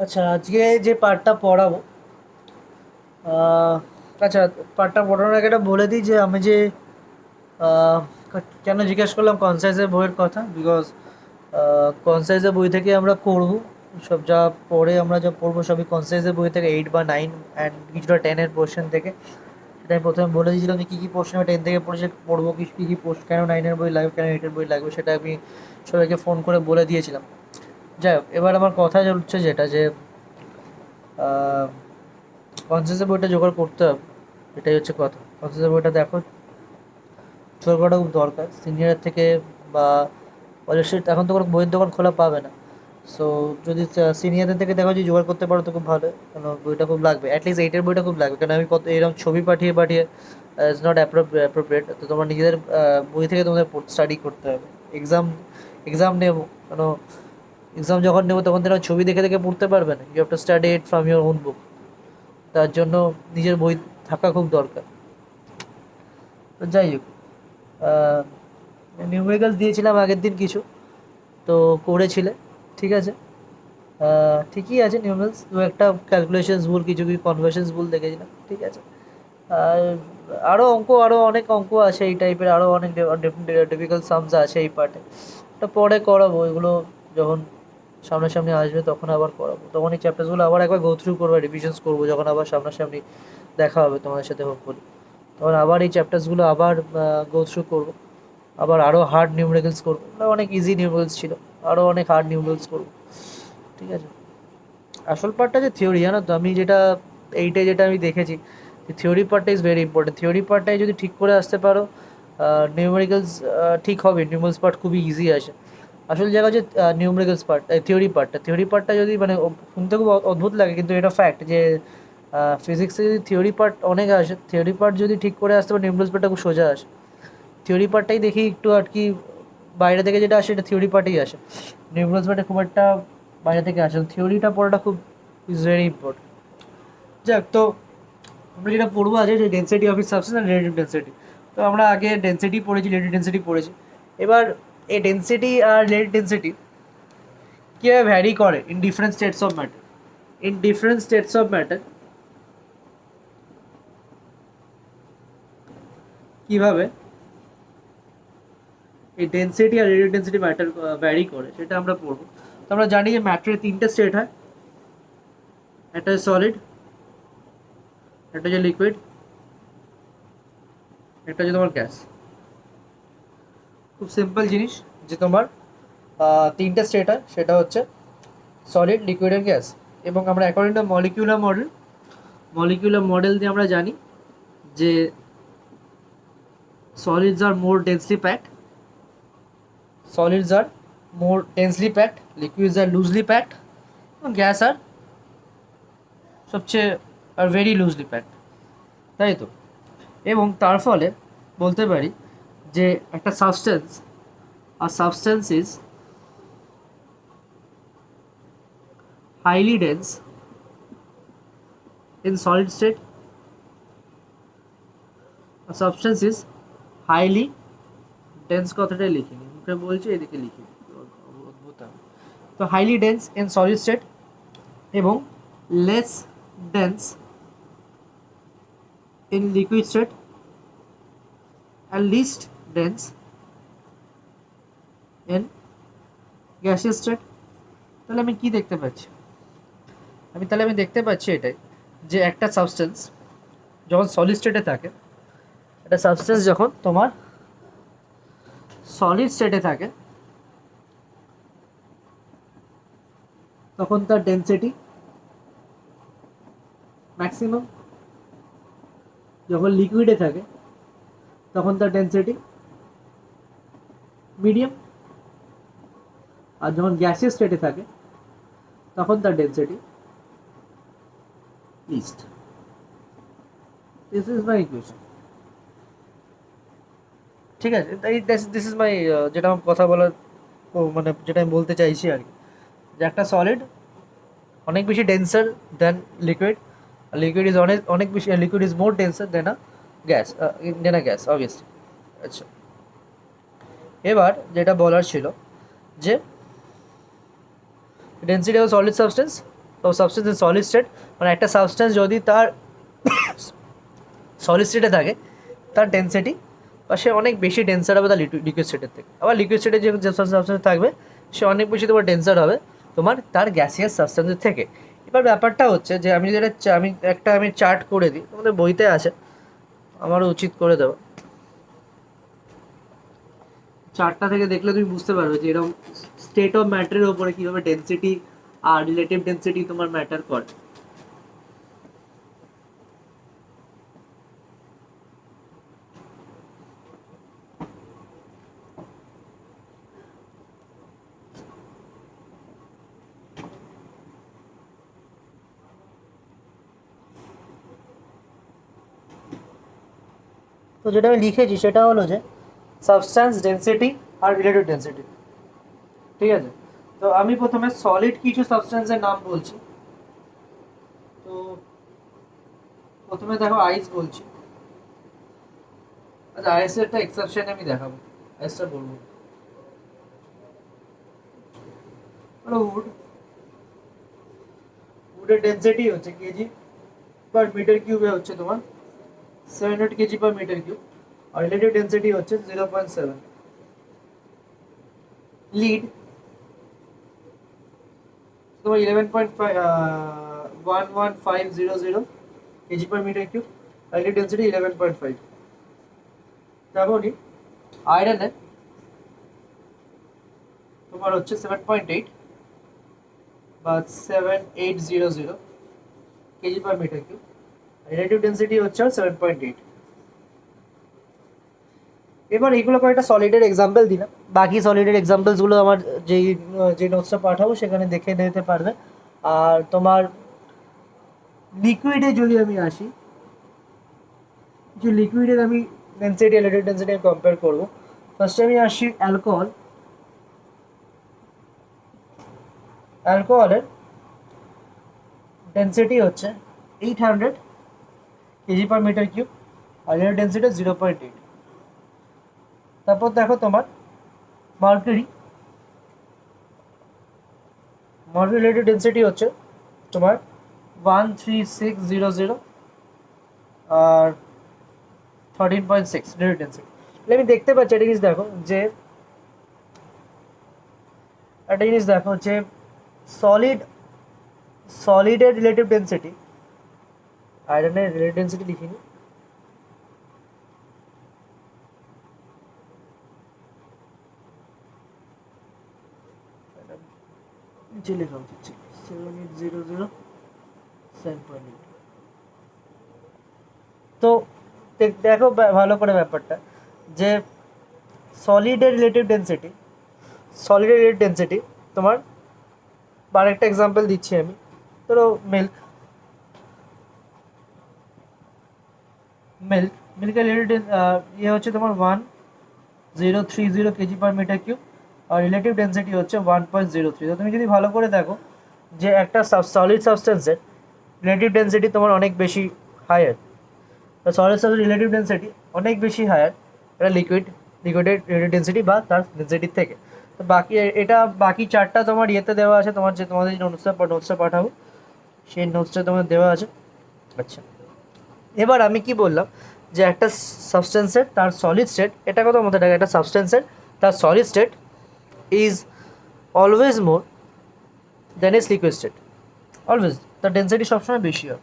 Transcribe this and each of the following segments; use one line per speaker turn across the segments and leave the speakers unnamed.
আচ্ছা, আজকে যে পার্টটা পড়াবো, আহ, আচ্ছা, পার্টটা পড়ানোর আগে এটা বলে দিই যে আমি যে আহ, কেন জিজ্ঞেস করলাম কনসাইজের বইয়ের কথা, বিকজ কনসাইজের বই থেকে আমরা করব। সব যা পড়ে আমরা যা পড়বো সবই কনসাইজের বই থেকে 8 বা 9 অ্যান্ড কিছুটা 10-এর পোর্শন থেকে। সেটা আমি প্রথমে বলে দিয়েছিলাম যে কী কী পোর্শন 10 থেকে পড়ে পড়বো, কী কী পোর্শন, কেন 9-এর বই লাগবে, কেন 8-এর বই লাগবে, সেটা আমি সবাইকে ফোন করে বলে দিয়েছিলাম। যাই হোক, এবার আমার কথা হচ্ছে যেটা যে কনসেন্সের বইটা জোগাড় করতে হবে, এটাই হচ্ছে কথা। কনসেন্সের বইটা দেখো, জোগাড় করাটা খুব দরকার সিনিয়রের থেকে, বা অলরেডি এখন তো কোনো বইয়ের দোকান খোলা পাবে না। সো যদি সিনিয়রদের থেকে দেখো যে জোগাড় করতে পারো তো খুব ভালো, কারণ বইটা খুব লাগবে, অ্যাটলিস্ট 8-এর বইটা খুব লাগবে, কারণ আমি কত এরকম ছবি পাঠিয়ে পাঠিয়ে ইজ নট অ্যাপ্রোপ্রিয়েট। তো তোমার নিজেদের বই থেকে তোমাদের স্টাডি করতে হবে। এক্সাম এক্সাম নেবো, কেন এক্সাম যখন নেবো তখন তো ছবি দেখে দেখে পড়তে পারবে না, you have to study it from your own book. তার জন্য নিজের বই থাকা খুব দরকার। তো যাই হোক, নিউমেরিক্যালস দিয়েছিলাম আগের দিন কিছু, তো করেছিলে, ঠিক আছে। ঠিকই আছে, নিউমেরিক্যালস দু একটা ক্যালকুলেশনস ভুল, কিছু কিছু কনভার্সনস ভুল দেখেছিলাম, ঠিক আছে। আর আরও অনেক অঙ্ক আছে এই টাইপের, আরও অনেক ডিফিকাল্ট সামস আছে এই পার্টে। এটা পরে করাবো, এগুলো যখন সামনাসামনি আসবে তখন আবার করাবো, তখন এই চ্যাপ্টার্সগুলো আবার একবার গো থ্রু করবো, রিভিশনস করবো, যখন আবার সামনাসামনি দেখা হবে তোমাদের সাথে হোপফুলি, তখন আবার এই চ্যাপ্টার্সগুলো আবার গো থ্রু করবো। আবার আরও হার্ড নিউমেরিক্যালস করবো, অনেক ইজি নিউমেরিক্যালস ছিল, আরও অনেক হার্ড নিউমেরিক্যালস করবো, ঠিক আছে। আসল পার্টটা যে থিওরি, জানো তো, আমি যেটা এইটাই যেটা আমি দেখেছি, থিওরি পার্টটা ইজ ভেরি ইম্পর্টেন্ট। থিওরি পার্টটাই যদি ঠিক করে আসতে পারো, নিউমেরিক্যালস ঠিক হবে, নিউমেরিক্যালস পার্ট খুবই ইজি আসে। আসল জায়গা হচ্ছে নিউমেরিক্যালস পার্ট, থিওরি পার্টটা যদি মানে শুনতে খুব অদ্ভুত লাগে, কিন্তু এটা ফ্যাক্ট যে ফিজিক্সে যদি থিওরি পার্ট অনেক আসে, থিওরি পার্ট যদি ঠিক করে আসতে পারে নিউমেরিক্যালস পার্টটা খুব সোজা আসে। থিওরি পার্টটাই দেখি একটু আর কি, বাইরে থেকে যেটা আসে এটা থিওরি পার্টেই আসে, নিউমেরিক্যালস পার্টে খুব একটা বাইরে থেকে আসে না। থিওরিটা পড়াটা খুব ইজ ভেরি ইম্পর্টেন্ট। যাক, তো আমরা যেটা পড়বো আছে যে density of it substance and relative density. তো আমরা আগে ডেন্সিটি পড়েছি, রিলেটিভ ডেন্সিটি পড়েছি। এবার এই ডেন্সিটি আর রিলেটিভ ডেন্সিটি কীভাবে ভ্যারি করে in different states of matter. In different states of matter কীভাবে এই ডেন্সিটি আর রিলেটিভ ডেন্সিটি ম্যাটার ভ্যারি করে সেটা আমরা পড়বো। তো আমরা জানি যে ম্যাটারের তিনটে স্টেট হয়, একটা হচ্ছে সলিড, একটা হচ্ছে লিকুইড, একটা হচ্ছে তোমার গ্যাস। খুব সিম্পল জিনিস, যে তোমার তিনটে স্টেট হয়, সেটা হচ্ছে সলিড, লিকুইড অ্যান্ড গ্যাস। এবং আমরা অ্যাকর্ডিং টু মলিকিউলার মডেল দিয়ে আমরা জানি যে সলিডস আর মোর ডেন্সলি প্যাকড, সলিডস আর মোর ডেন্সলি প্যাকড, লিকুইডস আর লুজলি প্যাকড, এবং গ্যাস আর সবচেয়ে আর ভেরি লুজলি প্যাকড, তাই তো। এবং তার ফলে বলতে পারি যে একটা substance is highly dense in solid state, a substance is highly dense, কথাটাই লিখিনি, মুখে বলছি এদিকে লিখি, অদ্ভুত আমি। তো highly dense in solid state এবং less dense in liquid state and least dense in gaseous state. তাহলে আমি কি দেখতে পাচ্ছি, আমি দেখতে পাচ্ছি এটাই, যে একটা সাবস্টেন্স যখন সলিড স্টেটে থাকে, একটা সাবস্টেন্স যখন তোমার সলিড স্টেটে থাকে তখন তার ডেন্সিটি ম্যাক্সিমাম, যখন লিকুইডে থাকে তখন তার ডেন্সিটি মিডিয়াম, আর যখন গ্যাসিয়াস স্টেটে থাকে তখন তার density least. This is my equation, ঠিক আছে। তাই দিস ইজ মাই, যেটা আমার কথা বলার মানে যেটা আমি বলতে চাইছি আর কি, যে একটা সলিড অনেক বেশি denser than liquid, liquid is অনেক অনেক বেশি, liquid is more denser gas than a gas obviously. আচ্ছা, এবার যেটা বলার ছিল যে ডেন্সিটি অফ সলিড সাবস্টেন্স তো সাবস্টেন্স ইন সলিড স্টেট মানে একটা সাবস্টেন্স যদি তার সলিড স্টেটে থাকে তার ডেন্সিটি বা সে অনেক বেশি ডেন্সার হবে তার লিকুইড স্টেটের থেকে। আবার লিকুইড স্টেটে যে সাবস্টেন্স থাকবে সে অনেক বেশি তোমার ডেন্সার হবে তোমার তার গ্যাসিয়াস সাবস্টেন্সের থেকে। এবার ব্যাপারটা হচ্ছে যে আমি যেটা আমি চার্ট করে দিই, তোমাদের বইতে আছে, আমারও উচিত করে দেবো। চার্টটা থেকে দেখলে তুমি বুঝতে পারবে যে এরকম স্টেট অফ ম্যাটারের ওপরে কীভাবে ডেন্সিটি আর রিলেটিভ ডেন্সিটি তোমার ম্যাটার করে। তো যেটা আমি লিখেছি সেটা হলো যে সাবস্ট্যান্স ডেন্সিটি আর রিলেটিভ ডেন্সিটি, ঠিক আছে। তো আমি প্রথমে সলিড কিছু সাবস্ট্যান্সের নাম বলছি। তো প্রথমে দেখো আইস বলছি। আচ্ছা, আইসের একটা এক্সেপশন আমি দেখাবো, আইসটা বলবো। উড, উডের ডেন্সিটি হচ্ছে কেজি পার মিটার কিউবে হচ্ছে তোমার 700 কেজি পার মিটার কিউব, আর রিলেটিভ ডেন্সিটি হচ্ছে 0.7। লিড তোমার 11.11500 কেজি পার মিটার কিউব, আর রিলেটিভ ডেন্সিটি 11.5। তেমনই আয়রনে তোমার হচ্ছে 7.8 বা 7800 KG per metre cube, relative density হচ্ছে 7.8। এবার এইগুলো কয়েকটা সলিডের এক্সাম্পল দিলাম, বাকি সলিডের এক্সাম্পলসগুলো আমার যে নোটসটা পাঠাবো সেখানে দেখে নিতে পারবে। আর তোমার লিকুইডে যদি আমি আসি, যে লিকুইডের আমি ডেন্সিটি রিলেটিভ ডেন্সিটি কম্পেয়ার করবো। ফার্স্টে আমি আসি অ্যালকোহল। অ্যালকোহলের ডেন্সিটি হচ্ছে 800 কেজি পার মিটার কিউব, আর রিলেটিভ ডেন্সিটি 0.8। তারপর দেখো তোমার মার্কারি। মার্কারি রিলেটিভ ডেন্সিটি হচ্ছে তোমার 13600 আর 13.6 রিলেটিভ ডেন্সিটি। আমি দেখতে পাচ্ছি একটা জিনিস দেখো যে সলিডের রিলেটিভ ডেন্সিটি, আয়রনের রিলেটিভ ডেন্সিটি লিখিনি, লেখা উচিত ছিল 7800 7.8। তো দেখো ভালো করে ব্যাপারটা যে সলিডের রিলেটিভ ডেন্সিটি তোমার আরেকটা এক্সাম্পল দিচ্ছি আমি। ধরো মিল্কের রিলেটিভ ইয়ে হচ্ছে তোমার 1030 কেজি পার মিটার কিউব, আর রিলেটিভ ডেন্সিটি হচ্ছে 1.03। তো তুমি যদি ভালো করে দেখো যে একটা সলিড সাবস্টেন্সের রিলেটিভ ডেন্সিটি তোমার অনেক বেশি higher, solid substance relative density অনেক বেশি হায়ার এটা লিকুইডের রিলেটিভ ডেন্সিটি বা তার ডেন্সিটির থেকে। তো বাকি চারটা তোমার ইয়েতে দেওয়া আছে, তোমাদের যে নোটসটা পাঠাবো সেই নোটসটা তোমার দেওয়া আছে। আচ্ছা, এবার আমি কি বললাম যে একটা সাবস্টেন্সের তার সলিড স্টেট, এটা কথা মধ্যে রাখা, একটা সাবস্টেন্সের তার solid state is always more than is liquid state. Always তার ডেন্সিটি সবসময় বেশি হয়।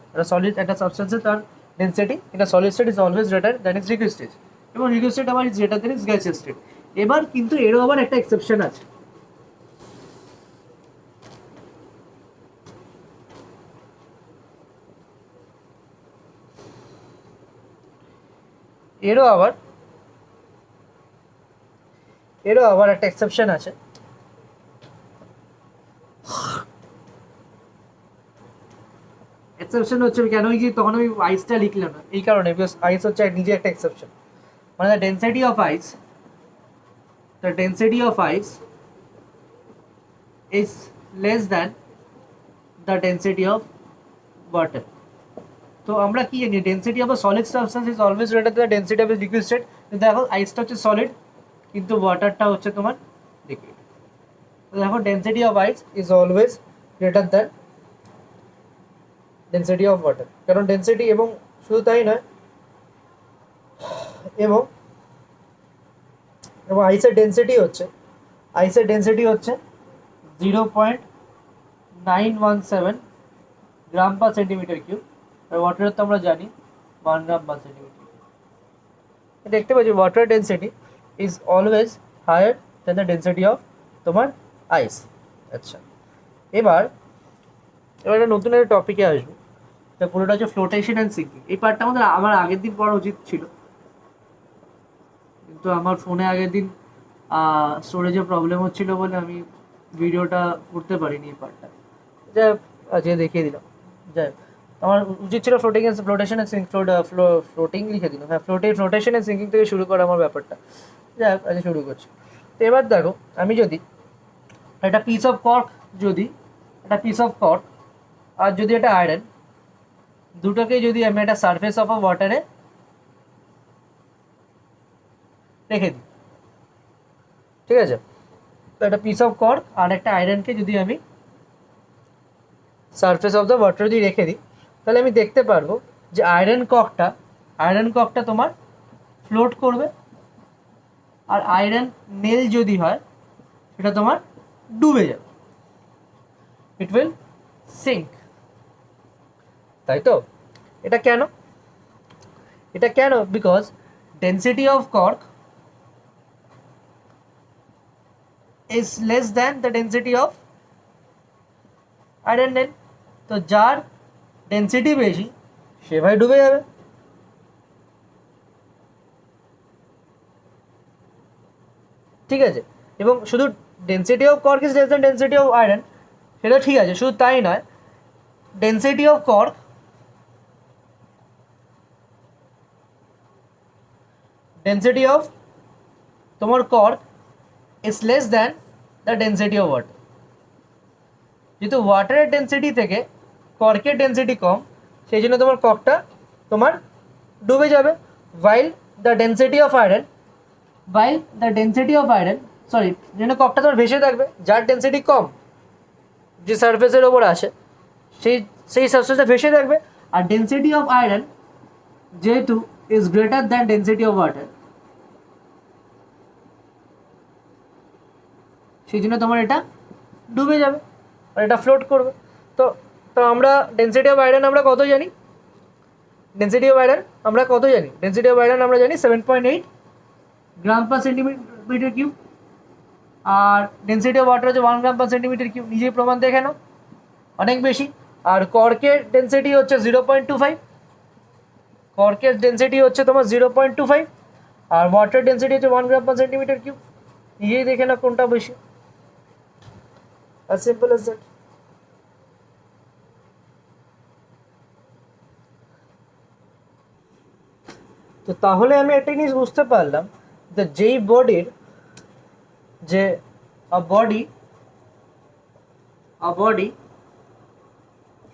একটা সাবস্টেন্সের তার ডেন্সিটি, এটা solid state is always greater than is liquid state, এবং লিকুইড স্টেট আবার is greater than is gaseous state. এবার কিন্তু এরও আবার একটা এক্সেপশন আছে। এরও আবার একটা এক্সেপশন আছে। এক্সেপশন হচ্ছে কেন যে তখন আমি আইসটা লিখলাম না, এই কারণে বিকজ আইস হচ্ছে নিজে একটা এক্সেপশন। মানে the density of ice is less than the density of water. তো আমরা কি জানি density of a solid substance is always greater than density of liquid state. দেখো আইসটা হচ্ছে সলিড কিন্তু ওয়াটারটা হচ্ছে তোমার লিকুইড। তো দেখো density of ice is always greater than density of water, কারণ ডেন্সিটি এবং শুধু তাই নয়, এবং এবং আইসের ডেন্সিটি হচ্ছে 0.917 গ্রাম পার সেন্টিমিটার কিউব, আর ওয়াটারের তো আমরা জানি 1 গ্রাম পার সেন্টিমিটার কিউব। দেখতে পাচ্ছি water density is always higher than the density of তোমার আইস। আচ্ছা, এবার একটা নতুন একটা টপিকে আসবো, তা পুরোটা হচ্ছে ফ্লোটেশন অ্যান্ড সিঙ্কিং। এই পার্টটা আমার আগের দিন পড়া উচিত ছিল, কিন্তু আমার ফোনে আগের দিন স্টোরেজে প্রবলেম হচ্ছিল বলে আমি ভিডিওটা করতে পারিনি এই পার্টটা। যাই হোক, আজকে দেখিয়ে দিলাম। যাই হোক, আমার উচিত ছিল ফ্লোটেশন অ্যান্ড সিঙ্ক ফ্লোটিং লিখে দিলাম, হ্যাঁ ফ্লোটেশন অ্যান্ড সিঙ্কিং থেকে শুরু করা আমার ব্যাপারটা। যাই হোক, আজকে শুরু করছি। তো এবার দেখো, আমি যদি একটা পিস অফ কর্ক আর যদি একটা আয়রন, দুটোকে যদি আমি একটা সারফেস অফ ওয়াটারে রেখে দিই, ঠিক আছে, তো একটা পিস অফ কর্ক আর একটা আয়রনকে যদি আমি সারফেস অফ দ্য ওয়াটার যদি রেখে দিই, তাহলে আমি দেখতে পারবো যে আয়রন ককটা তোমার ফ্লোট করবে, আর আয়রন নেল যদি হয় সেটা তোমার ডুবে যাবে, ইট উইল সিঙ্ক। তাই তো? এটা কেন? Because density of cork is less than the density of iron nail, তো যার ডেন্সিটি বেশি সে ভাই ডুবে যাবে। ঠিক আছে, এবং শুধু density of cork is less than density of iron, সেটা ঠিক আছে, শুধু তাই নয়, ডেন্সিটি অফ তোমার cork is less than the density of water. যেহেতু ওয়াটারের ডেন্সিটি থেকে কর্কের ডেন্সিটি কম, সেই জন্য তোমার কর্কটা তোমার ডুবে যাবে, while the density of iron যেন কর্কটা তোমার ভেসে থাকবে, যার ডেন্সিটি কম, যে সারফেসের ওপর আসে সেই সাবস্টেন্সটা ভেসে থাকবে, আর ডেন্সিটি অফ আয়রন যেহেতু is greater than density of water, সেই জন্য তোমার এটা ডুবে যাবে আর এটা ফ্লোট করবে। তো তো আমরা ডেন্সিটি অফ আয়রন আমরা কত জানি? ডেন্সিটি অফ আয়রন আমরা জানি 7.8 গ্রাম পার সেন্টিমিটার কিউব, আর ডেন্সিটি অফ ওয়াটার হচ্ছে 1 গ্রাম পার সেন্টিমিটার কিউব। নিজেই প্রমাণ দেখে নাও, অনেক বেশি। আর কর্কের ডেন্সিটি হচ্ছে 0.25, তোমার 0.25, আর ওয়াটার ডেন্সিটি হচ্ছে 1 গ্রাম পার সেন্টিমিটার কিউব। নিজেই দেখে নাও কোনটা বেশি, as simple as that. তো তাহলে আমি একটা জিনিস বুঝতে পারলাম যে যেই বডির যে a body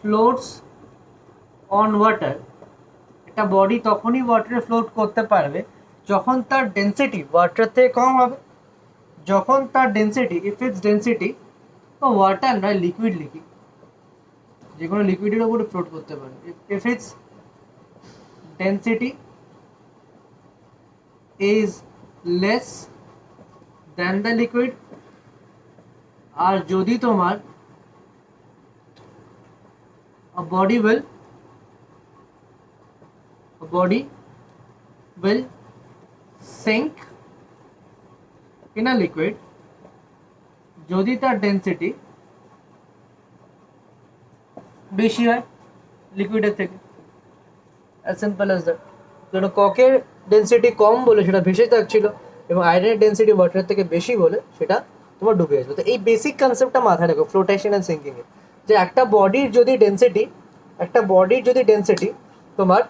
floats on water, একটা বডি তখনই ওয়াটারে ফ্লোট করতে পারবে যখন তার ডেন্সিটি ওয়াটার থেকে কম হবে। যখন তার density, if it's density, water নয়, লিকুইড যে কোনো লিকুইডের উপরে ফ্লোট করতে পারবে, if it's density is less than the liquid, আর যদি তোমার a body will sink in a liquid যদি তার ডেন্সিটি বেশি হয় লিকুইডের থেকে, as simple as that. যেন ককের ডেন্সিটি কম বলে সেটা ভেসে থাকছিল, এবং আয়রনের ডেন্সিটি ওয়াটারের থেকে বেশি বলে সেটা তোমার ডুবে আসবে। তো এই বেসিক কনসেপ্টটা মাথায় রাখো ফ্লোটেশন অ্যান্ড সিঙ্কিংয়ে, যে একটা বডির যদি ডেন্সিটি তোমার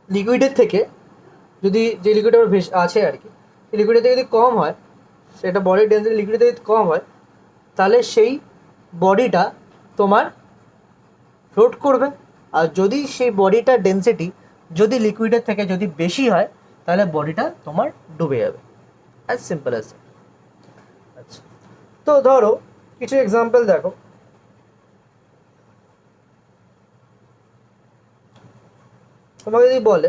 লিকুইডের থেকে, যদি যে লিকুইড আমার আছে আর কি, লিকুইডের থেকে যদি কম হয়, সেটা বডির ডেন্সিটি লিকুইডের থেকে কম হয়, তাহলে সেই বডিটা তোমার ফ্লোট করবে। আর যদি সেই বডিটার ডেন্সিটি যদি লিকুইডের থেকে যদি বেশি হয়, তাহলে বডিটা তোমার ডুবে যাবে, অ্যাজ সিম্পল অ্যাজ। আচ্ছা, তো ধরো কিছু এক্সাম্পল দেখো। তোমাকে যদি বলে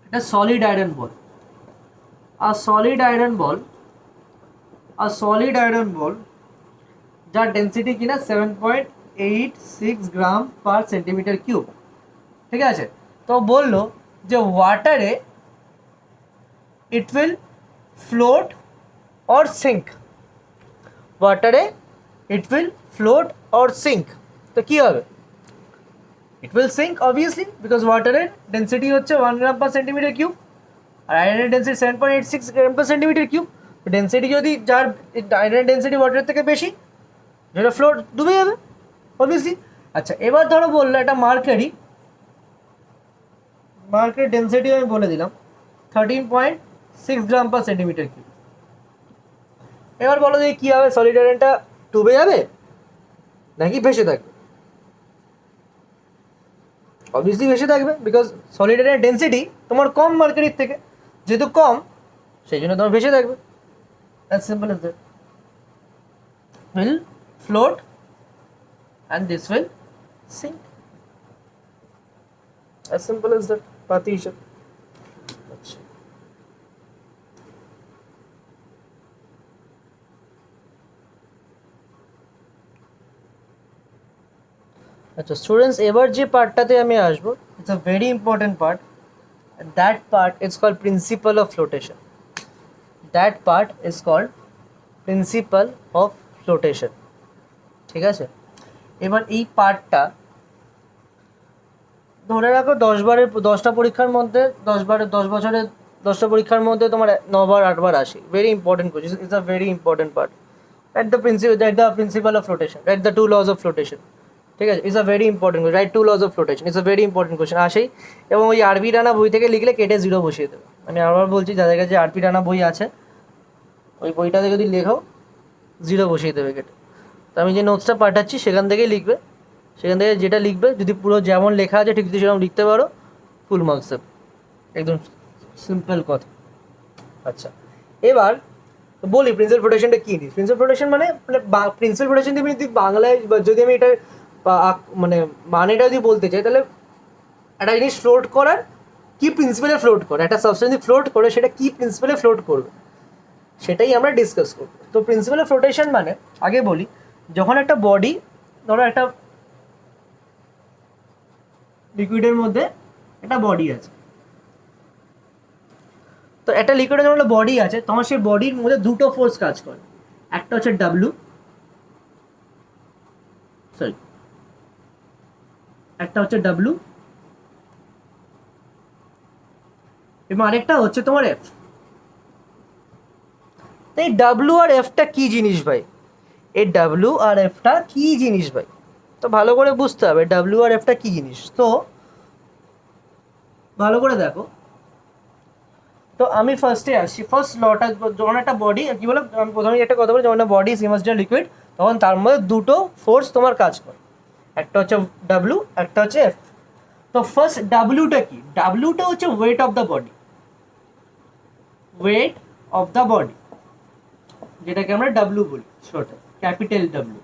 এটা সলিড আয়রন বল, আর সলিড আয়রন বল, যার ডেন্সিটি কিনা 7.86 গ্রাম পার সেন্টিমিটার কিউব, ঠিক আছে। তো বললো যে ওয়াটারে it will float or sink, ওয়াটারে it will float or sink. তো কী হবে? It will sink obviously, because ওয়াটারের ডেন্সিটি হচ্ছে 1 গ্রাম পার সেন্টিমিটার কিউব আর আয়রনের density 7.86 gram per centimetre cube. Density যদি যার আয়রনের ডেন্সিটি ওয়াটারের থেকে বেশি, যেটা ফ্লোট ডুবে যাবে অবভিয়াসলি। আচ্ছা, এবার ধরো বললো একটা মার্কারি ডেন্সিটি আমি বলে দিলাম 13.6 গ্রাম পার সেন্টিমিটার কিউব। এবার বলো যে কী হবে, সলিড আয়রনটা ডুবে যাবে নাকি ভেসে থাকবে? অবভিয়াসলি ভেসে থাকবে, বিকজ সলিড আয়রনের ডেন্সিটি তোমার কম মার্কারির থেকে, যেহেতু কম সেই জন্য তোমার ভেসে থাকবে। As simple as that, will float and this will sink, as simple as that. বাতি হিসাব। আচ্ছা, আচ্ছা স্টুডেন্টস, এবার যে পার্টটাতে আমি আসবো, it's a very important part. That part is called principle of flotation. That part is called principle of flotation, ঠিক আছে। এবার এই পার্টটা ধরে রাখো 10টা পরীক্ষার মধ্যে 10 বছরে 10টা পরীক্ষার মধ্যে তোমার 9বার 8বার আসে। Very important question, it's a very important part. Write the principal of flotation, write the 2 laws of flotation, ঠিক আছে। It's a very important, right 2 laws of flotation, it's a very important question আসেই। এবং ওই আরবি রানা বই থেকে লিখলে কেটে 0 বসিয়ে দেবে। আমি আবার বলছি, যাদের কাছে আরবি রানা বই আছে ওই বইটাতে যদি লেখো 0 বসিয়ে দেবে কেটে। তো আমি যে নোটসটা পাঠাচ্ছি সেখান থেকেই লিখবে, সেখান থেকে যেটা লিখবে যদি পুরো যেমন লেখা আছে ঠিক সেরকম লিখতে পারো, ফুল মার্কস দেবে। একদম সিম্পল কথা। আচ্ছা, এবার বলি প্রিন্সিপাল ফ্লোটেশনটা কী জিনিস। প্রিন্সিপাল ফ্লোটেশন মানে প্রিন্সিপাল ফ্লোটেশন যদি বাংলায় যদি আমি এটা মানেটা যদি বলতে চাই, তাহলে একটা জিনিস ফ্লোট করার কী প্রিন্সিপালে ফ্লোট করে, একটা সাবস্টেন্স যদি ফ্লোট করে সেটা কী প্রিন্সিপালে ফ্লোট করবে সেটাই আমরা ডিসকাস করব। তো প্রিন্সিপাল অফ ফ্লোটেশন মানে, আগে বলি, যখন একটা বডি, ধরো একটা লিকুইডের মধ্যে একটা বডি আছে, তো একটা লিকুইডের যখন বডি আছে তোমার সেই বডির মধ্যে দুটো ফোর্স কাজ করে। একটা হচ্ছে ডাব্লু এবং আরেকটা হচ্ছে তোমার এফ। এই ডাব্লু আর এফটা কি জিনিস ভাই? এই ডাব্লু আর এফটা কি জিনিস ভাই? তো ভালো করে বুঝতে হবে ডাব্লু আর এফটা কি জিনিস। তো ভালো করে দেখো, তো আমি ফার্স্টে আসছি। ফার্স্ট লটা, যখন একটা বডি কি বলো, আমি প্রথমে একটা কথা বলি, যখন একটা body is emerged in liquid তখন তার মধ্যে দুটো ফোর্স তোমার কাজ করে, একটা হচ্ছে ডাব্লু, একটা হচ্ছে এফ। তো ফার্স্ট ডাব্লুটা কি? ডাব্লুটা হচ্ছে wait of the body, wait of the body, যেটাকে আমরা ডাব্লু বলি, ছোট ক্যাপিটাল ডাব্লু,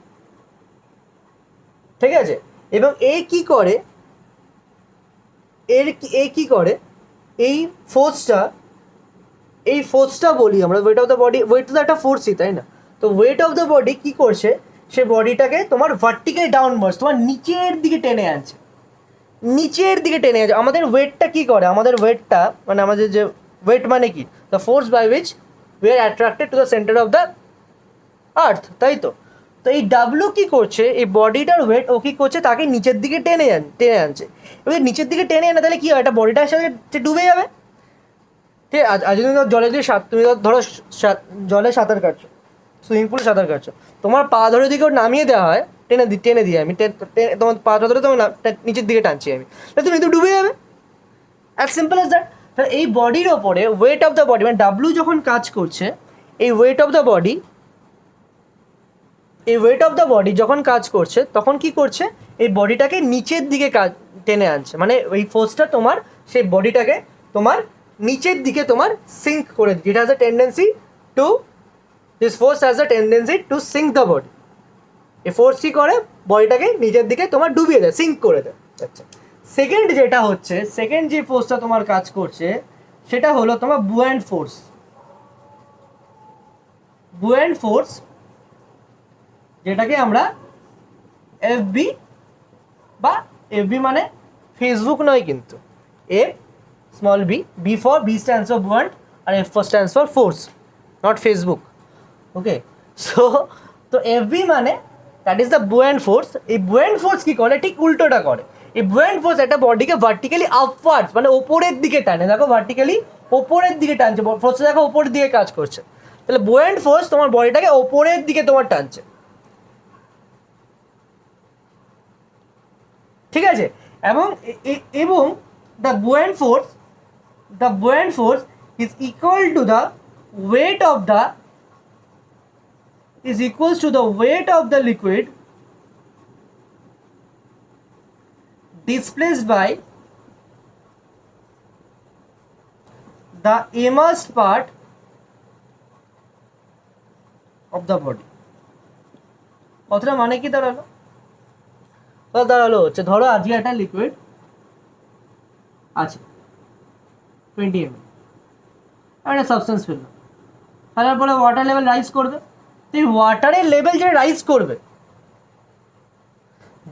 ঠিক আছে। এবং এ কি করে, এ কি করে, এই ফোর্সটা বলি আমরা weight of the body. Weight তো একটা ফোর্সই, তাই না? তো ওয়েট অফ দ্য বডি কি করছে, সে বডিটাকে তোমার ভার্টিক্যাল ডাউনওয়ার্ডস, তোমার নিচের দিকে টেনে আনছে, আমাদের ওয়েটটা কি করে, আমাদের ওয়েটটা মানে আমাদের যে ওয়েট মানে কি, the force by which we are attracted to the centre of the earth, তাই তো। তো এই ডাব্লু কি করছে, এই বডিটার ওয়েট ও কি করছে, তাকে নিচের দিকে টেনে আনছে। এবার নিচের দিকে টেনে আনে তাহলে কি হয়, একটা বডিটার সাথে ডুবে যাবে, ঠিক আছে। আর যদি জলে যদি তুমি ধরো জলে সাঁতার কাটছো, সুইমিং পুলে সাঁতার কাটছো, তোমার পা ধরে দিকে নামিয়ে দেওয়া হয়, টেনে দিয়ে আমি তোমার পা ধরে তোমার নিচের দিকে টানছি আমি, তাহলে তুমি তো ডুবে যাবে। As simple as that. তাহলে এই বডির ওপরে ওয়েট অফ দ্য বডি, মানে ডাব্লু যখন কাজ করছে, এই ওয়েট অফ দ্য বডি যখন কাজ করছে তখন কি করছে, এই বডিটাকে নিচের দিকে টেনে আনছে, মানে ওই ফোর্সটা তোমার সেই বডিটাকে তোমার নিচের দিকে তোমার সিঙ্ক করে দিচ্ছে। It has a tendency to, this force has a tendency to sink the body, এই ফোর্স কি করে, বডিটাকে নিজের দিকে তোমার ডুবিয়ে দেয়, সিঙ্ক করে দেয়। আচ্ছা, সেকেন্ড যেটা হচ্ছে, সেকেন্ড যে ফোর্সটা তোমার কাজ করছে সেটা হলো তোমার বুয়ান্ট ফোর্স। বুয়ান্ট ফোর্স যেটাকে আমরা এফবি বা এফবি মানে ফেসবুক নয় কিন্তু, F small B, B for B stands for buoyant আর F for stands for force, not Facebook. Okay, so তো এফবি মানে that is the buoyant force. এই বুয়ান্ট ফোর্স কি করে, ঠিক উল্টোটা করে। এই বুয়ান্ট ফোর্স একটা বডিকে ভার্টিক্যালি আপওয়ার্ডস মানে ওপরের দিকে টানে, দেখো ভার্টিক্যালি ওপরের দিকে টানছে, ফোর্সটা দেখো ওপরের দিকে কাজ করছে। তাহলে বুয়ান্ট ফোর্স তোমার বডিটাকে ওপরের দিকে তোমার টানছে, ঠিক আছে। এবং এবং the buoyant force is equal to the weight of the liquid displaced by the immersed part of the body. কথাটা মানে কি দাঁড়ালো? দাঁড়ালো হচ্ছে, ধরো আজকে একটা লিকুইড আছে 20 ml, একটা সাবস্টেন্স ফেললাম, ফেলার পরে ওয়াটার লেভেল রাইজ করবে। তো এই ওয়াটারের লেভেল যে রাইজ করবে,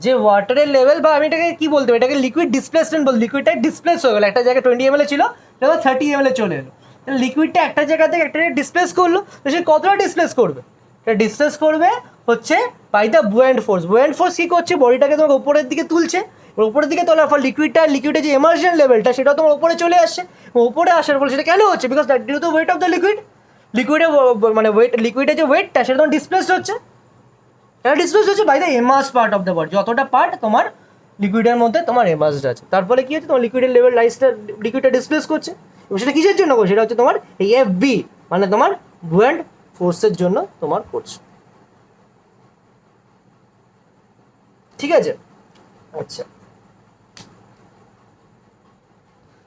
যে ওয়াটারের লেভেল, বা আমি এটাকে কি বলতে পারি, এটাকে লিকুইড ডিসপ্লেসমেন্ট বল। লিকুইডটা ডিসপ্লেস হয়ে গেলো, একটা জায়গায় 20 ml ছিল, এবার 30 ml চলে এলো। তাহলে লিকুইডটা একটা জায়গা থেকে একটা জায়গায় ডিসপ্লেস করলো, তো সে কতটা ডিসপ্লেস করবে? এটা ডিসপ্লেস করবে হচ্ছে by the buoyant force. Buoyant force কী করছে, বডিটাকে তোমার উপরের দিকে তুলছে, উপরের দিকে তোলার ফলে লিকুইডের যে ইমার্শন লেভেলটা সেটা তোমার উপরে চলে আসছে। উপরে আসার ফলে সেটা কেন হচ্ছে? Because that due to weight of the লিকুইডের মানে লিকুইডের যে ওয়েটটা সেটা তোমার ডিসপ্লেসড হচ্ছে। এটা ডিসপ্লেস হচ্ছে by the immersed part of the body, যতটা পার্ট তোমার লিকুইডের মধ্যে তোমার এমার্সড আছে। তার ফলে কী হচ্ছে, তোমার লিকুইডের লেভেল রাইজটা লিকুইডটা ডিসপ্লেস করছে। এবং সেটা কিসের জন্য করছে? সেটা হচ্ছে তোমার এই এফবি মানে তোমার বুয়ান্ট ফোর্সের জন্য তোমার করছে, ঠিক আছে। আচ্ছা,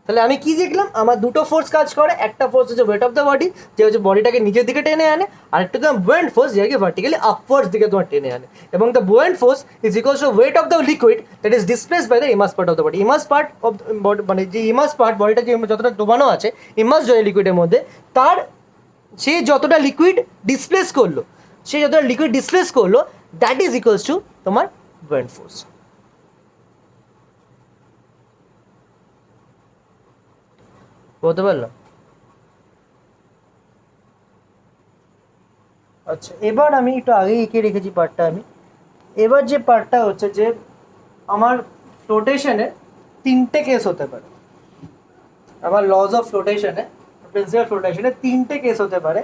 তাহলে আমি কি দেখলাম, আমার দুটো ফোর্স কাজ করে। একটা ফোর্স হচ্ছে ওয়েট অফ দ্য বডি, যে হচ্ছে বডিটাকে নিজের দিকে টেনে আনে, আর একটা তোমার বুয়ান্ট ফোর্স, যেটাকে ভার্টিক্যালি আপওয়ার্ডস দিকে তোমার টেনে আনে। এবং the buoyant force is equals to weight of the liquid that is displaced by the immerse part of the body. Immerse part of body মানে যে ইমার্স পার্ট, বডিটা যে যতটা ডোবানো আছে ইমার্স জয় লিকুইডের মধ্যে, তার সে যতটা লিকুইড ডিসপ্লেস করলো, দ্যাট ইজ ইকুয়ালস টু তোমার বুয়ান্ট ফোর্স। বলতে পারলাম? আচ্ছা, এবার আমি একটু আগেই এঁকে রেখেছি পার্টটা আমি। এবার যে পার্টটা হচ্ছে যে আমার ফ্লোটেশনে 3টে কেস হতে পারে। আমার লজ অফ ফ্লোটেশনে, প্রিন্সিপাল ফ্লোটেশনে 3টে কেস হতে পারে।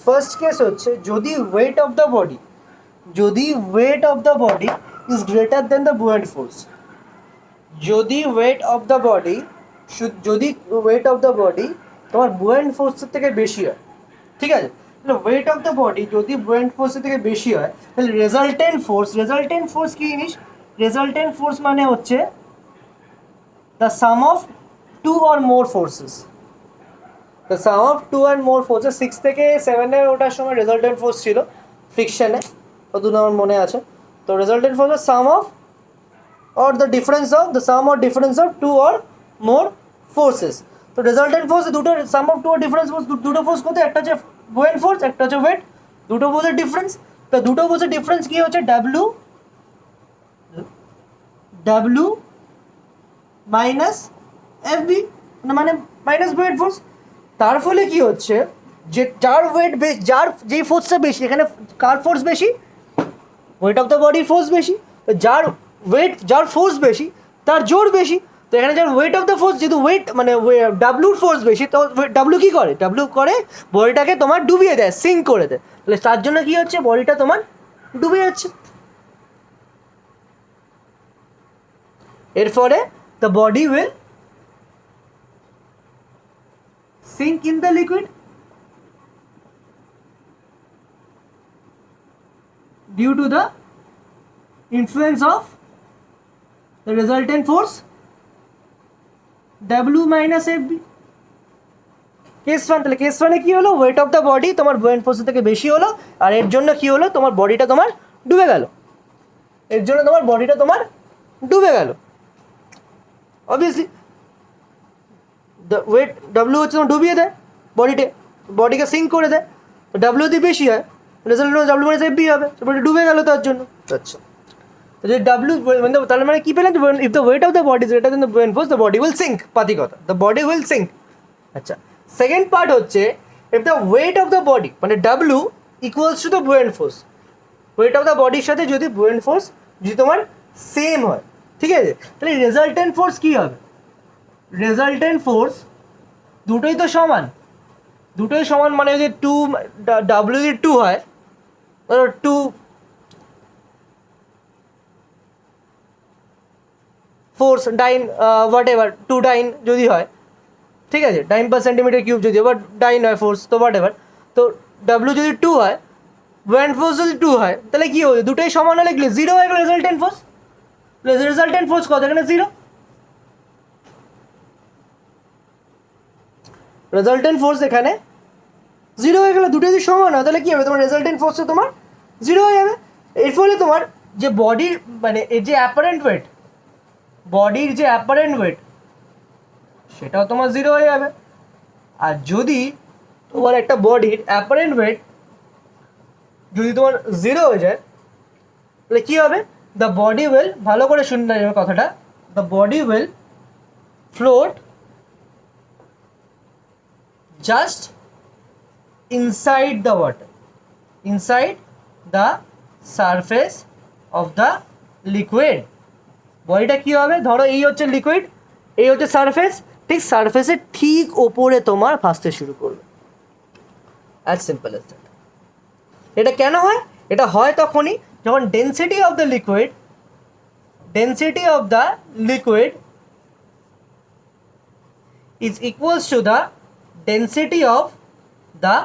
ফার্স্ট কেস হচ্ছে যদি wait of the body is greater than the buoyant force. যদি ওয়েট অফ দ্য বডি তোমার বুয়ান্ট ফোর্সের থেকে বেশি হয়, ঠিক আছে। তাহলে ওয়েট অফ দ্য বডি যদি বুয়ান্ট ফোর্সের থেকে বেশি হয়, তাহলে রেজাল্টেন্ট ফোর্স কি জিনিস? রেজাল্টেন্ট ফোর্স মানে হচ্ছে the sum of two or more forces. The sum of two and more forces. 6 থেকে 7-এ ওঠার সময় রেজাল্টেন্ট ফোর্স ছিল ফ্রিকশনে, কতদূর আমার মনে আছে। তো resultant force sum of or the difference of two or more forces. তো রেজাল্টেন্ট ফোর্স দুটো সাম অফ টু আর ডিফারেন্স ফোর্স, দুটো ফোর্স কত? একটা হচ্ছে বুয়ান্ট ফোর্স, একটা হচ্ছে ওয়েট। দুটো ফোর্সের ডিফারেন্স, তো দুটো ফোর্সের ডিফারেন্স কি হচ্ছে? ডাব্লিউ মাইনাস এফবি মানে মাইনাস বুয়ান্ট ফোর্স। তার ফলে কি হচ্ছে, যে যার ওয়েট যার যেই ফোর্সটা বেশি, এখানে কার ফোর্স বেশি? ওয়েট অফ দ্য বডির ফোর্স বেশি। তো যার ফোর্স বেশি তার জোর বেশি। তো এখানে যার ওয়েট অফ দ্য ফোর্স, যেহেতু ওয়েট মানে ডাব্লুর ফোর্স বেশি, তো ডাব্লু কী করে? ডাব্লু করে বডিটাকে তোমার ডুবিয়ে দেয়, সিঙ্ক করে দেয়। তাহলে তার জন্য কী হচ্ছে, বডিটা তোমার ডুবে যাচ্ছে। এর ফলে the body will sink in the liquid due to the influence of the resultant force W minus FB. Case 1, তাহলে কেস 1-এ কী হলো? ওয়েট অফ দ্য বডি তোমার বুয়ান্ট ফোর্সের থেকে বেশি হলো, আর এর জন্য কী হলো? তোমার বডিটা তোমার ডুবে গেল।
এর জন্য তোমার বডিটা তোমার ডুবে গেল। অবভিয়াসলি ওয়েট ডাব্লিউ হচ্ছে তোমার ডুবিয়ে দেয় বডিকে সিঙ্ক করে দেয়, তো ডাব্লিউ যদি বেশি হয় রেজাল্ট ডাব্লিউ মানে এফ বি হবে, বডি ডুবে গেল তার জন্য। আচ্ছা, তো যদি ডাব্লিউ মানে তাহলে মানে কী পেলেন, if the weight of the body is greater than the buoyant force the body will sink, পাতি কথা, দ্য বডি উইল সিঙ্ক। আচ্ছা, সেকেন্ড পার্ট হচ্ছে if the weight of the body মানে W equals to the buoyant force, weight of the বডির সাথে যদি বুয়েন্ট force যদি তোমার সেম হয়, ঠিক আছে, তাহলে রেজাল্টেন্ট ফোর্স কী হবে? রেজাল্টেন্ট ফোর্স দুটোই তো সমান, মানে যদি টু ডাব্লিউ যদি টু হয়, ধরো two force dyne whatever two dyne যদি হয়, ঠিক আছে, ডাইন পার সেন্টিমিটার কিউব যদি বা ডাইন হয় ফোর্স, তো হোয়াট এভার, তো ডাব্লিউ যদি টু হয়, বুয়েন্ট ফোর্স যদি টু হয়, তাহলে কী হবে? দুটোই সমান হলে জিরো হয়ে গেল রেজাল্টেন্ট ফোর্স। রেজাল্টেন্ট ফোর্স কত? এখানে জিরো। রেজাল্টেন্ট ফোর্স এখানে জিরো হয়ে গেলে, দুটো যদি সমান হয় তাহলে কী হবে? তোমার রেজাল্টেন্ট ফোর্সটা তোমার জিরো হয়ে যাবে। এর ফলে তোমার যে বডির মানে এর যে অ্যাপারেন্ট ওয়েট, বডির যে অ্যাপারেন্ট ওয়েট সেটাও তোমার জিরো হয়ে যাবে। আর যদি তোমার একটা বডির অ্যাপারেন্ট ওয়েট যদি তোমার জিরো হয়ে যায় তাহলে কী হবে? দ্য বডি উইল, ভালো করে শুনতে হবে কথাটা, the body will float just inside the water, inside the surface of the liquid. বডিটা কী হবে? ধরো এই হচ্ছে লিকুইড, এই হচ্ছে সারফেস, ঠিক সারফেসের ঠিক ওপরে তোমার ভাসতে শুরু করবে। As simple as that. এটা কেন হয়? এটা হয় তখনই যখন density of the liquid is equals to the density of the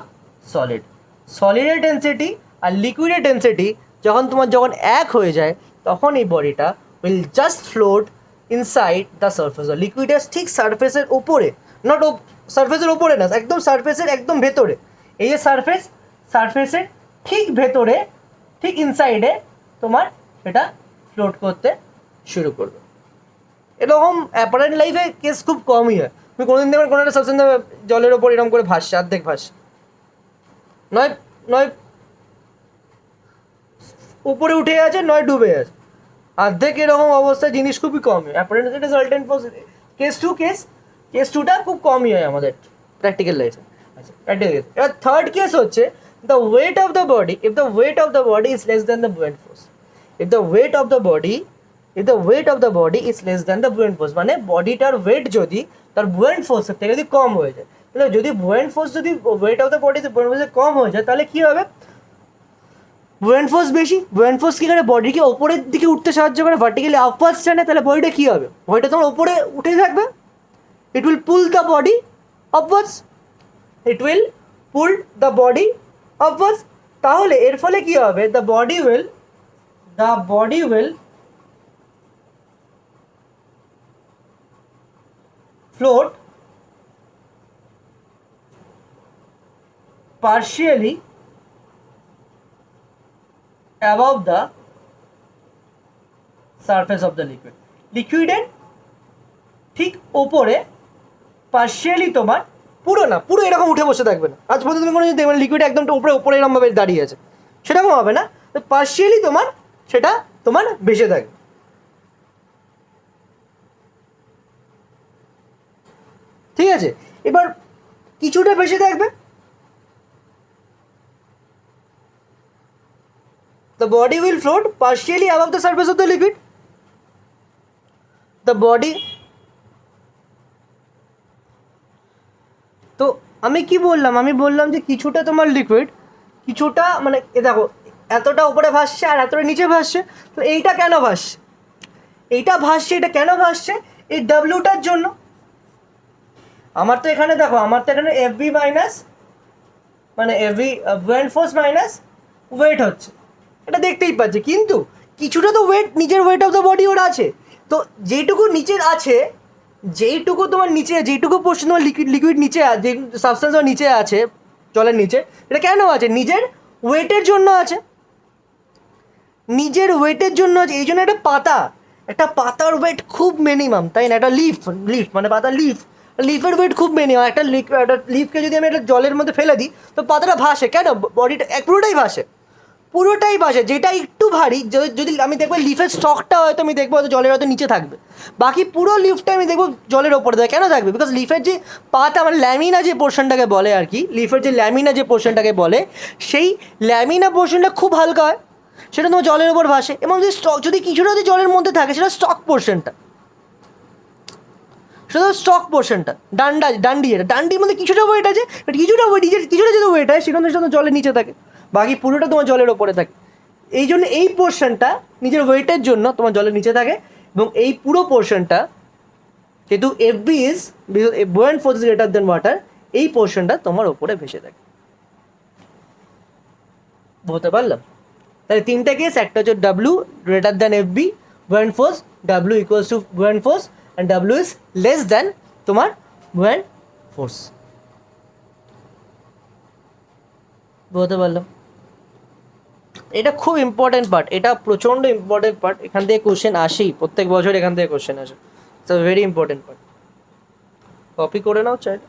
solid. সলিডের ডেন্সিটি আর লিকুইডের ডেন্সিটি যখন এক হয়ে যায়, তখন এই বডিটা will just float inside the surface. লিকুইডের ঠিক সারফেসের ওপরে, নট সারফেসের ওপরে না, একদম সারফেসের একদম ভেতরে। এই যে সারফেসের ঠিক ভেতরে, ঠিক ইনসাইডে তোমার এটা ফ্লোট করতে শুরু করবে। এরকম অ্যাপারেন্ট লাইফে কেস খুব কমই হয়। তুমি কোনোদিন দেখবেন কোনো একটা সাবস্টেন্স জলের ওপর এরকম করে ভাসছে, অর্ধেক ভাসছে, নয় উপরে উঠে আছে, নয় ডুবে আছে, অর্ধেক এরকম অবস্থায় জিনিস খুবই কম হয়। অ্যাপারেন্ট রেজাল্টেন্ট ফোর্স কেস টুটা খুব কমই হয় আমাদের প্র্যাকটিক্যাল লাইফে। আচ্ছা, প্র্যাকটিক্যাল কেস। এবার থার্ড কেস হচ্ছে the weight of the body, if the weight of the body is less than the buoyant force. If the weight of the body is less than the buoyant force, মানে বডিটার wait যদি তার বুয়েন্ট ফোর্সের থেকে যদি কম হয়ে যায়, তাহলে যদি বুয়েন্ট ফোর্স যদি ওয়েট অফ দ্য বডি বুয়েন্ট ফোর্সের কম হয়ে যায়, তাহলে কী হবে? বুয়েন্ট ফোর্স বেশি, বুয়েন্ট ফোর্স কী করে? বডিকে ওপরের দিকে উঠতে সাহায্য করে, ভার্টিক্যালি আপওয়ার্ডস টানে, তাহলে বডিটা কী হবে? বডিটা তোমার ওপরে উঠে থাকবে, it will pull the body upwards, তাহলে এর ফলে কী হবে? The body will float partially above the surface of the liquid. লিকুইডের ঠিক ওপরে পার্শিয়ালি, তোমার পুরো না, পুরো এরকম উঠে বসে থাকবে না। আজ পর্যন্ত তুমি কোনো যদি দেখবেন লিকুইড একদম উপরে এরকমভাবে দাঁড়িয়ে আছে, সেরকম হবে না, তো পার্শিয়ালি সেটা তোমার ভেসে থাকবে। ঠিক আছে, এবার কিছুটা ভেসে থাকবে, the body will float partially above the surface of the liquid. The body, তো আমি কি বললাম? আমি বললাম যে কিছুটা তোমার লিকুইড, কিছুটা মানে দেখো এতটা উপরে ভাসছে আর এতটা নিচে ভাসছে, তো এইটা কেন ভাসছে? এটা কেন ভাসছে? এই ডাব্লিউটার জন্য। আমার তো এখানে দেখো, এফ বি মাইনাস মানে এফবি বুয়েন্ট ফোর্স মাইনাস ওয়েট হচ্ছে, এটা দেখতেই পাচ্ছি, কিন্তু কিছুটা তো ওয়েট, নিজের ওয়েট অফ দ্য বডি ওর আছে। তো যেইটুকু নিচের আছে, যেইটুকু পোর্শন তোমার লিকুইড নিচে, যে সাবস্টেন্স নিচে আছে জলের নিচে, এটা কেন আছে? নিজের ওয়েটের জন্য আছে। নিজের ওয়েটের জন্য আছে। এই জন্য একটা পাতার ওয়েট খুব মিনিমাম, তাই না? একটা লিফ মানে পাতার লিফের ওয়েট খুব মিনিমাম। একটা লিফকে যদি আমি একটা জলের মধ্যে ফেলে দিই তো পাতাটা ভাসে, কেন? বডিটা পুরোটাই ভাসে। যেটা একটু ভারী, যদি আমি দেখবো লিফের স্টকটা হয়তো আমি দেখবো হয়তো জলের হয়তো নিচে থাকবে, বাকি পুরো লিফটা আমি দেখবো জলের ওপরে থাকবে। কেন থাকবে? বিকজ লিফের যে পাতা মানে ল্যামিনা যে পোর্শনটাকে বলে আর কি, লিফের যে ল্যামিনা যে পোর্শনটাকে বলে, সেই ল্যামিনা পোর্শনটা খুব হালকা হয়, সেটা তোমার জলের ওপর ভাসে। এবং যদি কিছুটা যদি জলের মধ্যে থাকে সেটা স্টক পোর্শনটা, ডান্ডির মধ্যে কিছুটা ওয়েট আছে, কিছুটা যদি ওয়েট হয় সেখানে সেটা জলের নিচে থাকে, বাকি পুরোটা তোমার জলের ওপরে থাকে। এই জন্য এই পোর্শনটা নিজের ওয়েটের জন্য তোমার জলের নিচে থাকে, এবং এই পুরো পোর্শনটা যেহেতু FB is buoyant force greater than water, এই পোর্শনটা তোমার ওপরে ভেসে থাকে। বলতে পারলাম? তাহলে তিনটা কেস, একটা হচ্ছে W greater than FB buoyant force, W equals to buoyant force, and W is less than তোমার বুয়ান্ট ফোর্স। বলতে পারলাম? এটা খুব ইম্পর্টেন্ট পার্ট, এটা প্রচণ্ড ইম্পর্টেন্ট পার্ট। এখান থেকে কোশ্চেন আসেই, প্রত্যেক বছর এখান থেকে কোশ্চেন আসে। It's a very important part. Copy করে নাও চাইলে।